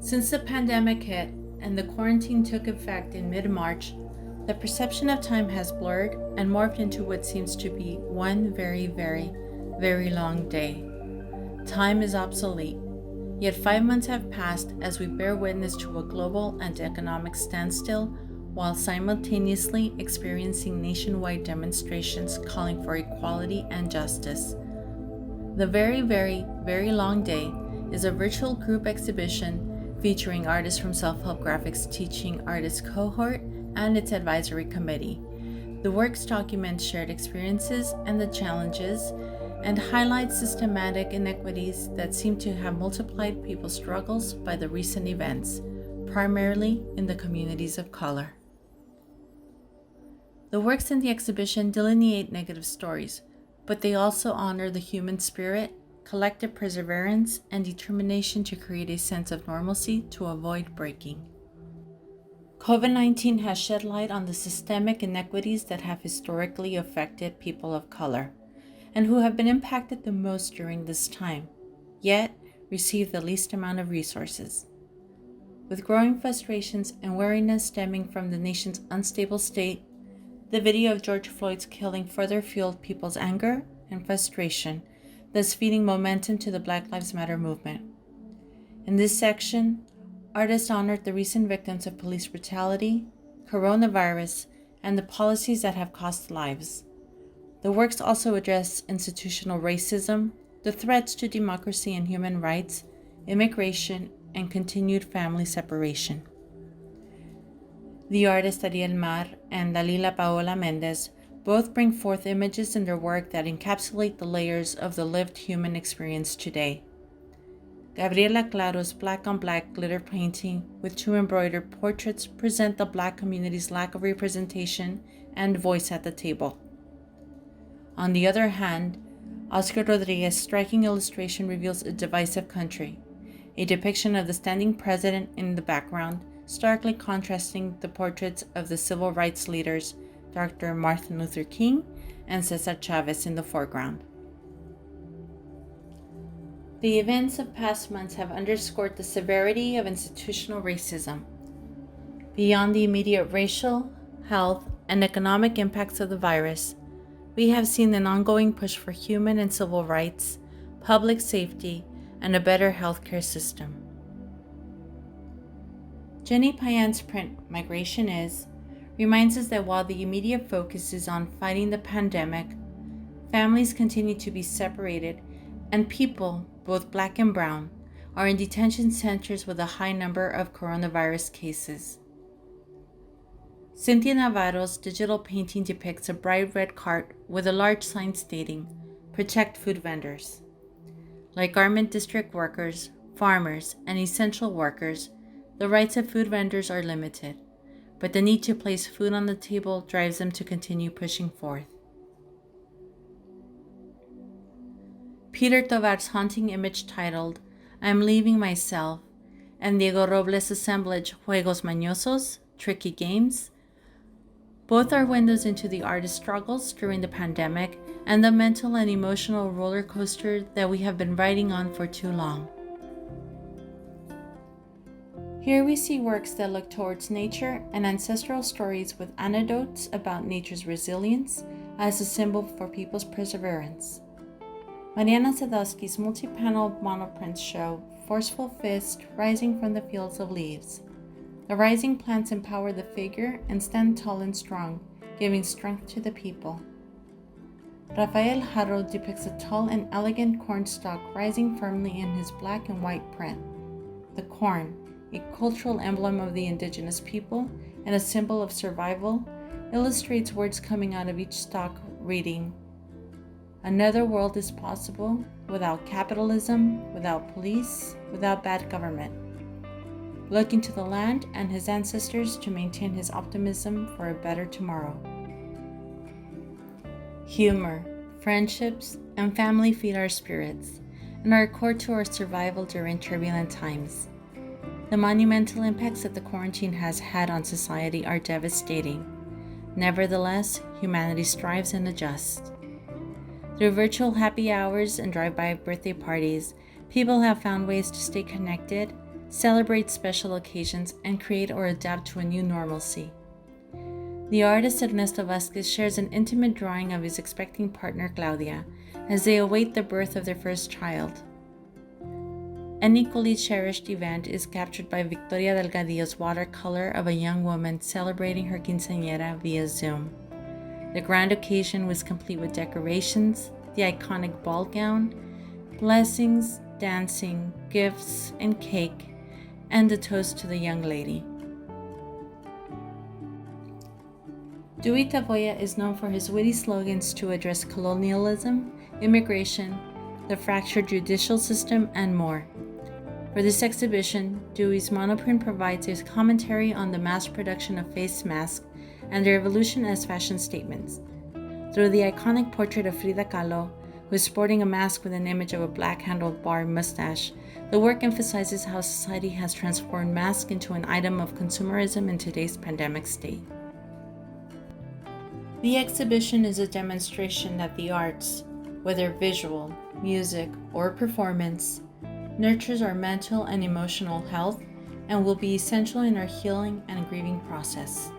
Since the pandemic hit and the quarantine took effect in mid-March, the perception of time has blurred and morphed into what seems to be one very, very, very long day. Time is obsolete, yet 5 months have passed as we bear witness to a global and economic standstill while simultaneously experiencing nationwide demonstrations calling for equality and justice. The very, very, very long day is a virtual group exhibition featuring artists from Self-Help Graphics Teaching Artists Cohort and its advisory committee. The works document shared experiences and the challenges and highlight systematic inequities that seem to have multiplied people's struggles by the recent events, primarily in the communities of color. The works in the exhibition delineate negative stories, but they also honor the human spirit, collective perseverance, and determination to create a sense of normalcy to avoid breaking. COVID-19 has shed light on the systemic inequities that have historically affected people of color, and who have been impacted the most during this time, yet receive the least amount of resources. With growing frustrations and weariness stemming from the nation's unstable state, the video of George Floyd's killing further fueled people's anger and frustration, thus feeding momentum to the Black Lives Matter movement. In this section, artists honored the recent victims of police brutality, coronavirus, and the policies that have cost lives. The works also address institutional racism, the threats to democracy and human rights, immigration, and continued family separation. The artists Ariel Mar and Dalila Paola Mendez both bring forth images in their work that encapsulate the layers of the lived human experience today. Gabriella Claro's black-on-black glitter painting with 2 embroidered portraits present the Black community's lack of representation and voice at the table. On the other hand, Oscar Rodriguez's striking illustration reveals a divisive country, a depiction of the standing president in the background, starkly contrasting the portraits of the civil rights leaders Dr. Martin Luther King and Cesar Chavez in the foreground. The events of past months have underscored the severity of institutional racism. Beyond the immediate racial, health, and economic impacts of the virus, we have seen an ongoing push for human and civil rights, public safety, and a better healthcare system. Jenny Payan's print, Migration Is, reminds us that while the immediate focus is on fighting the pandemic, families continue to be separated and people, both Black and brown, are in detention centers with a high number of coronavirus cases. Cynthia Navarro's digital painting depicts a bright red cart with a large sign stating, "Protect food vendors." Like garment district workers, farmers, and essential workers, the rights of food vendors are limited, but the need to place food on the table drives them to continue pushing forth. Peter Tovar's haunting image titled, "I'm Leaving Myself," and Diego Robles' assemblage, Juegos Mañosos, Tricky Games, both are windows into the artist's struggles during the pandemic and the mental and emotional roller coaster that we have been riding on for too long. Here we see works that look towards nature and ancestral stories with anecdotes about nature's resilience as a symbol for people's perseverance. Mariana Sadowski's multi-panel monoprints show forceful fists rising from the fields of leaves. The rising plants empower the figure and stand tall and strong, giving strength to the people. Rafael Haro depicts a tall and elegant cornstalk rising firmly in his black and white print. The corn, a cultural emblem of the indigenous people and a symbol of survival, illustrates words coming out of each stalk reading, "Another world is possible without capitalism, without police, without bad government," looking to the land and his ancestors to maintain his optimism for a better tomorrow. Humor, friendships, and family feed our spirits and are core to our survival during turbulent times. The monumental impacts that the quarantine has had on society are devastating. Nevertheless, humanity strives and adjusts. Through virtual happy hours and drive-by birthday parties, people have found ways to stay connected, celebrate special occasions, and create or adapt to a new normalcy. The artist Ernesto Vasquez shares an intimate drawing of his expecting partner Claudia as they await the birth of their first child. An equally cherished event is captured by Victoria Delgadillo's watercolor of a young woman celebrating her quinceañera via Zoom. The grand occasion was complete with decorations, the iconic ball gown, blessings, dancing, gifts, and cake, and a toast to the young lady. Dewey Tafoya is known for his witty slogans to address colonialism, immigration, the fractured judicial system, and more. For this exhibition, Dewey's monoprint provides a commentary on the mass production of face masks and their evolution as fashion statements. Through the iconic portrait of Frida Kahlo, who is sporting a mask with an image of a black-handled bar mustache, the work emphasizes how society has transformed masks into an item of consumerism in today's pandemic state. The exhibition is a demonstration that the arts, whether visual, music, or performance, nurtures our mental and emotional health and will be essential in our healing and grieving process.